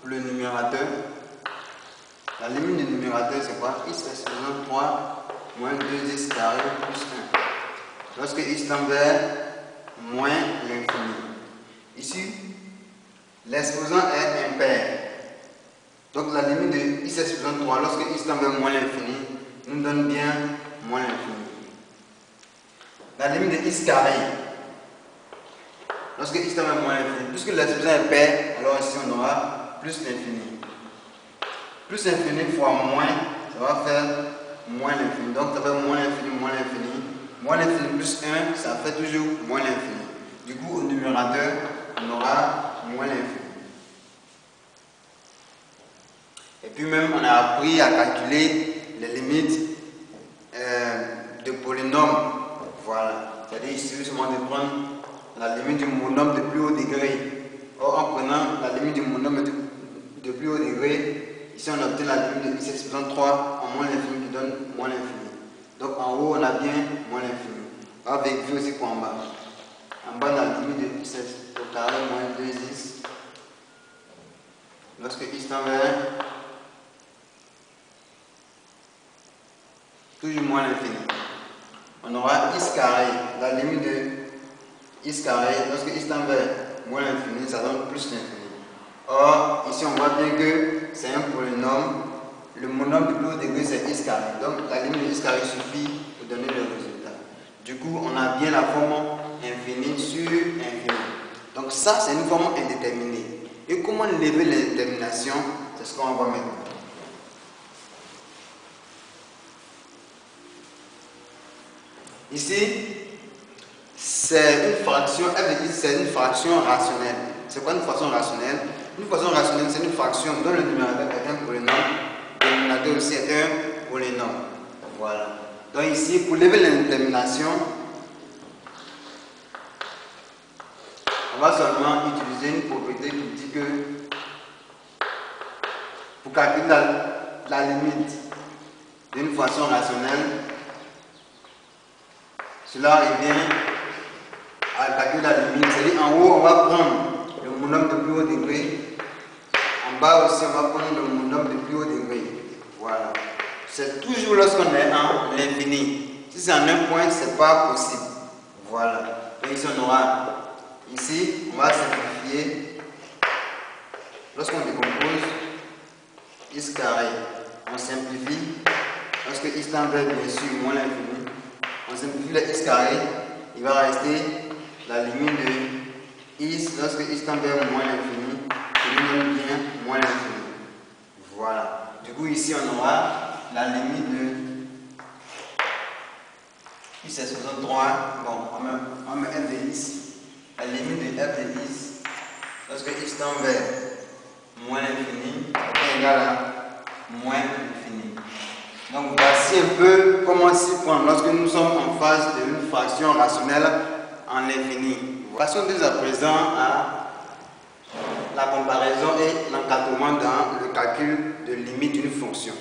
le numérateur, la limite du numérateur c'est quoi? X exposant 3 moins 2x carré plus 1. Lorsque x tend vers moins l'infini. Ici, l'exposant est impair. Donc la limite de x exposant 3 lorsque x tend vers moins l'infini nous donne bien moins l'infini. La limite de x carré lorsque x tend vers moins l'infini. Puisque l'exposant est impair, alors ici on aura plus l'infini. Plus l'infini fois moins, ça va faire moins l'infini. Donc ça fait moins l'infini, moins l'infini. Moins l'infini plus 1, ça fait toujours moins l'infini. Du coup, au numérateur, on aura moins l'infini. Et puis même, on a appris à calculer les limites de polynômes. Voilà. C'est-à-dire ici, il suffit de prendre la limite du monôme de plus haut degré. Or, en prenant la limite du monôme de plus haut degré, ici on obtient la limite de x exposant 3 en moins l'infini qui donne moins l'infini. Donc en haut, on a bien moins l'infini. On va vérifier aussi pour en bas. En bas, on a la limite de x au carré moins 2x. Lorsque x tend vers toujours moins l'infini. On aura x carré, la limite de x carré, lorsque x tend vers moins l'infini, ça donne plus l'infini. Or, ici on voit bien que c'est un polynôme. Le monôme du plus haut degré c'est x carré. Donc la limite de x carré suffit pour donner le résultat. Du coup, on a bien la forme infinie sur infini. Donc ça, c'est une forme indéterminée. Et comment lever l'indétermination? C'est ce qu'on va voir maintenant. Ici, c'est une fraction, f de x, c'est une fraction rationnelle. C'est quoi une fraction rationnelle? Une fraction rationnelle, c'est une fraction dont le numérateur est un polynôme. Le dénominateur aussi est un polynôme. Voilà. Donc ici, pour lever l'indétermination, on va seulement utiliser une propriété qui dit que pour calculer la limite d'une fraction rationnelle, Cela revient à calculer la limite. C'est-à-dire en haut, on va prendre le monôme de plus haut degré. En bas aussi, on va prendre le monôme de plus haut degré. Voilà. C'est toujours lorsqu'on est en l'infini. Si c'est en un point, ce n'est pas possible. Voilà. Donc ici, on aura. Ici, on va simplifier. Lorsqu'on décompose, x carré, on simplifie. Lorsque x tend vers bien sûr moins l'infini, on simplifie le x carré, il va rester la limite de x. Lorsque x tend vers moins l'infini, il nous donne bien moins l'infini. Voilà. Du coup, ici, on aura la limite de x c'est 63. Bon, on met f de x. La limite de f de x, lorsque x tend vers moins l'infini, est égal à moins l'infini. Donc voici un peu comment s'y prendre lorsque nous sommes en phase d'une fraction rationnelle en infini. Passons dès à présent à la comparaison et l'encadrement dans le calcul de limite d'une fonction.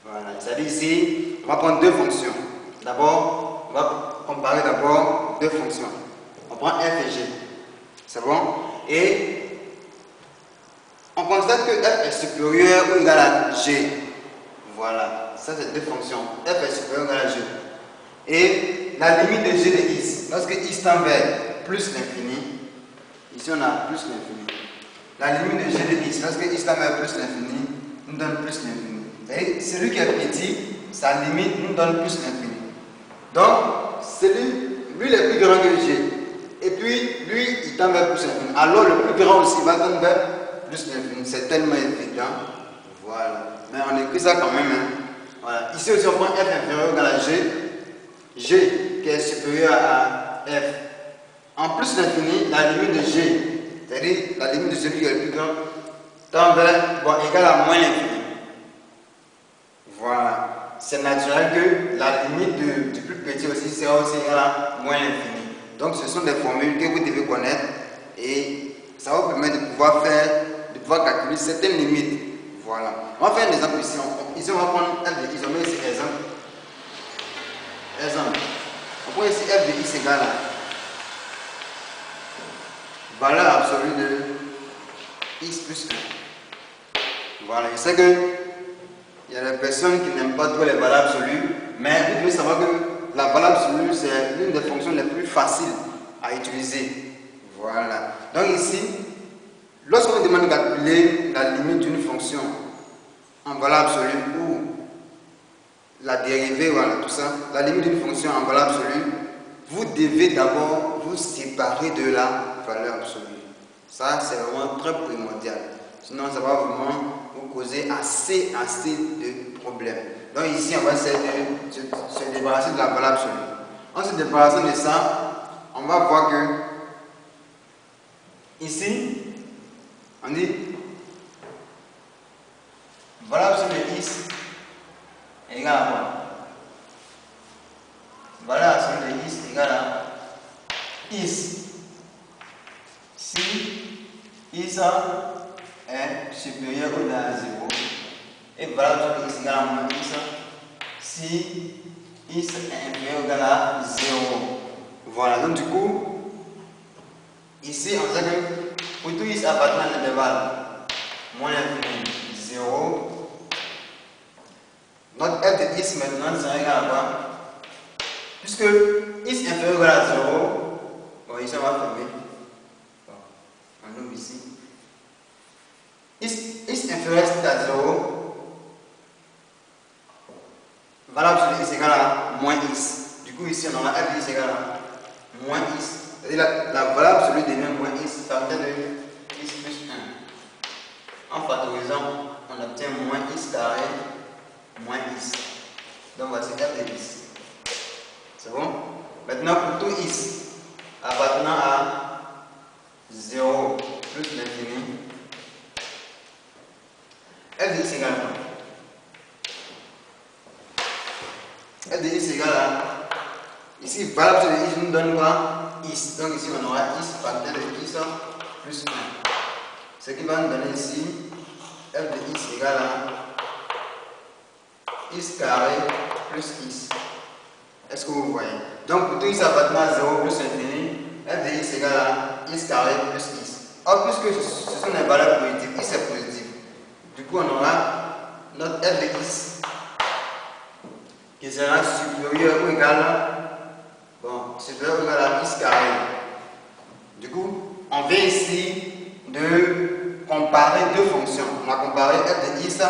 Voilà, c'est-à-dire ici, on va prendre deux fonctions. D'abord, on va comparer d'abord deux fonctions. On prend f et g. C'est bon? Et on constate que f est supérieur ou égal à g. Voilà, ça c'est deux fonctions. F est supérieur ou égal à g. Et la limite de g de x, lorsque x tend vers plus l'infini, ici on a plus l'infini. La limite de g de x, lorsque x tend vers plus l'infini, nous donne plus l'infini. Et celui qui est petit, sa limite nous donne plus l'infini. Donc, lui il est plus grand que g. Et puis, lui, il tend vers plus l'infini. Alors, le plus grand aussi va tendre vers plus l'infini. C'est tellement évident. Voilà. Mais on écrit ça quand même. Hein. Voilà. Ici aussi, on prend f inférieur ou égal à g. G qui est supérieur à f. En plus l'infini, la limite de g, c'est-à-dire la limite de celui qui est le plus grand, tend vers égal à moins l'infini. Voilà. C'est naturel que la limite du plus petit aussi sera aussi égal à moins l'infini. Donc ce sont des formules que vous devez connaître et ça va vous permettre de pouvoir calculer certaines limites. Voilà. On va faire un exemple ici. Ici on va prendre f de x. On met ici exemple. On prend ici f de x égale à valeur absolue de x plus 1. Voilà. Je sais que il y a des personnes qui n'aiment pas trop les valeurs absolues, mais vous devez savoir que la valeur absolue, c'est l'une des fonctions les plus faciles à utiliser. Voilà. Donc ici, lorsqu'on vous demande de calculer la limite d'une fonction en valeur absolue ou la dérivée, voilà, tout ça, la limite d'une fonction en valeur absolue, vous devez d'abord vous séparer de la valeur absolue. Ça, c'est vraiment très primordial. Sinon, ça va vraiment vous causer assez de problèmes. Donc ici, on va essayer de se débarrasser de la valeur absolue. En se débarrassant de ça, on va voir que ici, on dit valeur absolue de x est égale à quoi? Valeur absolue de x est égale à x. Si x est supérieur ou égal à 0 et valeur absolue de x égale à moins x si x est inférieur ou égal à 0. Voilà, donc du coup, ici on sait que pour tout x appartenant à l'intervalle moins l'infini 0, notre f de x maintenant sera égal à quoi? Puisque x inférieur ou égal à 0, bon ici on va fermer. Bon, on ouvre ici. X inférieur à 0, valeur absolue de x égale à moins x. Du coup, ici, on aura f de x égale à moins x. C'est-à-dire la valeur absolue devient moins x, ça obtient de x plus 1. En factorisant, on obtient moins x carré moins x. Donc, voici f de x. C'est bon? Maintenant, pour tout x appartenant à 0 plus l'infini, f de x égale à quoi? F de x égale à, ici, valeur absolue de x nous donne quoi? X. Donc ici, on aura x facteur de x plus 1. Ce qui va nous donner ici, f de x égale à x carré plus x. F Est-ce que vous voyez? Donc pour tout x appartenant à 0 plus l'infini, f de x égale à x carré plus x. Or, puisque ce sont des valeurs positives, x est positif. Du coup, on aura notre f de x qui sera supérieur ou égal à x carré. Du coup, on vient ici de comparer deux fonctions. On a comparé f de x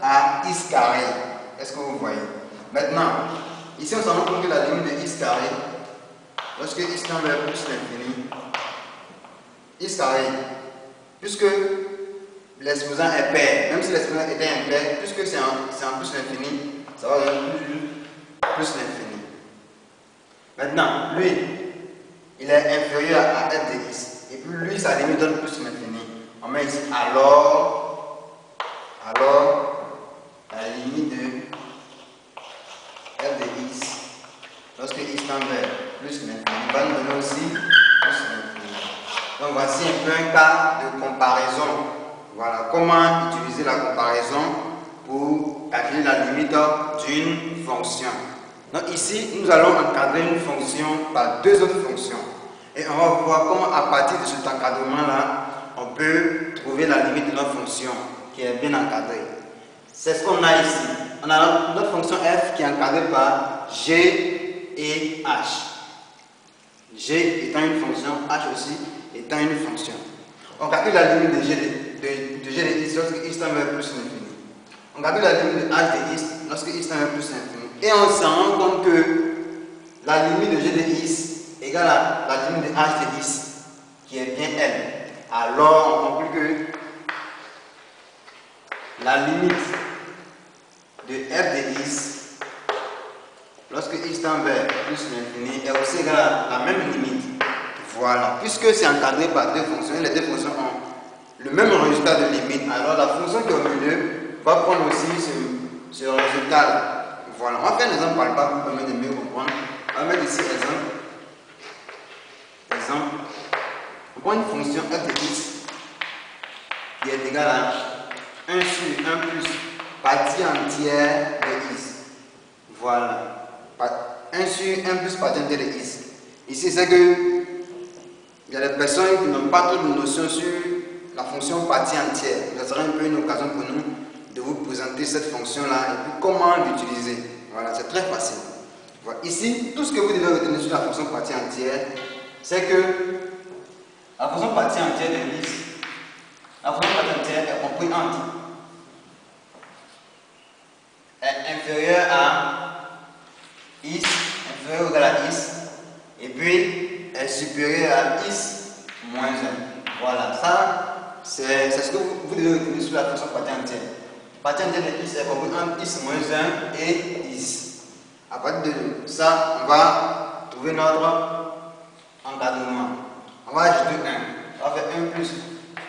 à x carré. Est-ce que vous voyez? Maintenant, ici on se rend compte que la limite de x carré, lorsque x tend vers plus l'infini, x carré, puisque l'exposant est pair, même si l'exposant était impair, puisque c'est en plus l'infini, ça va donner plus l'infini. Maintenant, lui, il est inférieur à f de x. Et puis lui, sa limite donne plus l'infini. On met ici alors la limite de f de x, lorsque x tend vers plus l'infini, va nous donner aussi plus l'infini. Donc voici un peu un cas de comparaison. Voilà comment utiliser la comparaison pour calculer la limite d'une fonction. Donc ici, nous allons encadrer une fonction par deux autres fonctions. Et on va voir comment à partir de cet encadrement-là, on peut trouver la limite de notre fonction qui est bien encadrée. C'est ce qu'on a ici. On a notre fonction f qui est encadrée par g et h. G étant une fonction, h aussi étant une fonction. On calcule la limite de g de x lorsque x tend vers plus l'infini. On calcule la limite de h de x lorsque x tend vers plus l'infini. Et on se rend compte que la limite de g de x égale à la limite de h de x, qui est bien L. Alors on conclut que la limite de f de x lorsque x tend vers plus l'infini est aussi égale à la même limite. Voilà, puisque c'est encadré par deux fonctions, et les deux fonctions ont le même résultat de limite, alors la fonction qui est au milieu va prendre aussi ce résultat. Voilà, on va faire un exemple par le bas pour permettre de mieux comprendre. On va mettre ici exemple. On prend une fonction f de x qui est égale à 1 sur 1 plus partie entière de x. Voilà, 1 sur 1 plus partie entière de x. Ici, c'est que il y a des personnes qui n'ont pas trop de notions sur la fonction partie entière. Ça sera un peu une occasion pour nous de vous présenter cette fonction-là et puis comment l'utiliser. Voilà, c'est très facile. Voilà. Ici, tout ce que vous devez retenir sur la fonction partie entière, c'est que la fonction partie entière de x, la fonction partie entière est comprise entre est inférieure à x, inférieure ou égal à x, et puis est supérieur à x moins 1. Voilà, ça c'est ce que vous devez retenir sur la fonction partie entière. Partie entière de x est comprise entre x moins 1 et x. À partir de ça, on va trouver notre encadrement. On va ajouter 1. On va faire 1 plus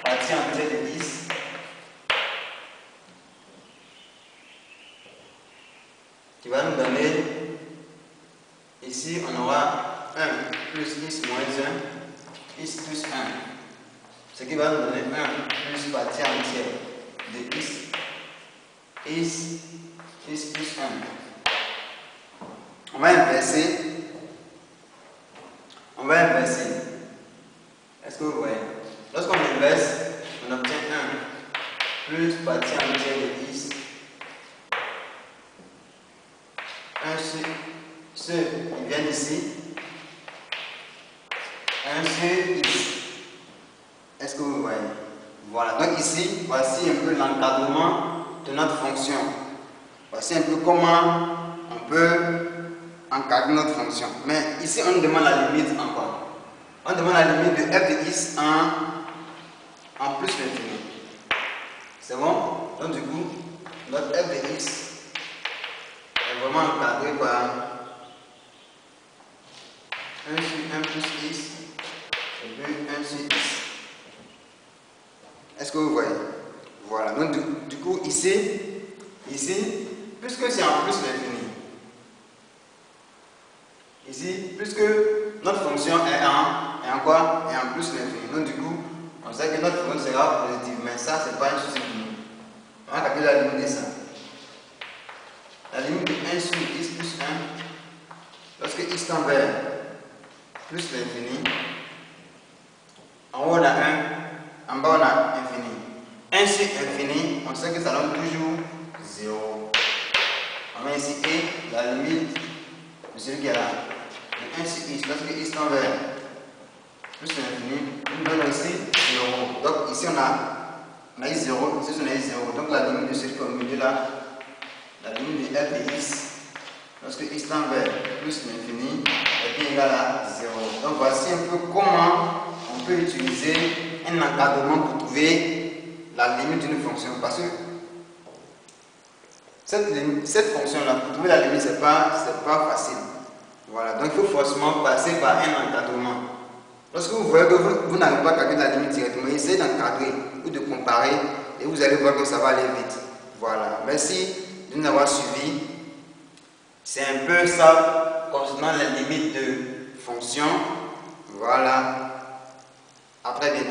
partie entière de x qui va nous donner, ici on aura 1 plus x moins 1, x plus 1. Ce qui va nous donner 1 plus partie entière de x plus 1. On va inverser. Est-ce que vous voyez? Lorsqu'on inverse, on obtient 1 plus partie entière de x. 1 sur ce qui vient ici. 1 sur x. Est-ce que vous voyez? Voilà. Donc ici, voici un peu l'encadrement de notre fonction. Voici un peu comment on peut encadrer notre fonction. Mais ici, on nous demande la limite encore. On demande la limite de f de x en plus l'infini. C'est bon? Donc du coup, notre f de x est vraiment encadré par 1 sur 1 plus x et puis 1 sur x. Est-ce que vous voyez? Voilà. Donc du coup, ici, puisque c'est en plus l'infini, ici, puisque notre fonction est en quoi? Et en plus l'infini. Donc du coup, on sait que notre fonction sera positive, mais ça, c'est pas un souci pour nous. On va calculer la limite de ça. La limite de 1 sur x plus 1, x tend vers plus l'infini. En haut on a 1, en bas on a infini. 1 sur infini, on sait que ça donne toujours 0. On met ici et la limite de celui qui est là. 1 sur x, parce que x tend vers plus l'infini, nous donne ici 0. Donc ici on a eu 0, ici on a eu 0. Donc la limite de celui qui est au milieu là, la limite de f de x, lorsque x tend vers plus l'infini, est égal à 0. Donc voici un peu comment on peut utiliser un encadrement pour trouver la limite d'une fonction. Parce que cette fonction-là, pour trouver la limite, ce n'est pas facile. Voilà, donc il faut forcément passer par un encadrement. Lorsque vous voyez que vous n'avez pas calculé la limite directement, essayez d'encadrer ou de comparer et vous allez voir que ça va aller vite. Voilà, merci de nous avoir suivis. C'est un peu ça concernant les limites de fonctions. Voilà, à très bientôt.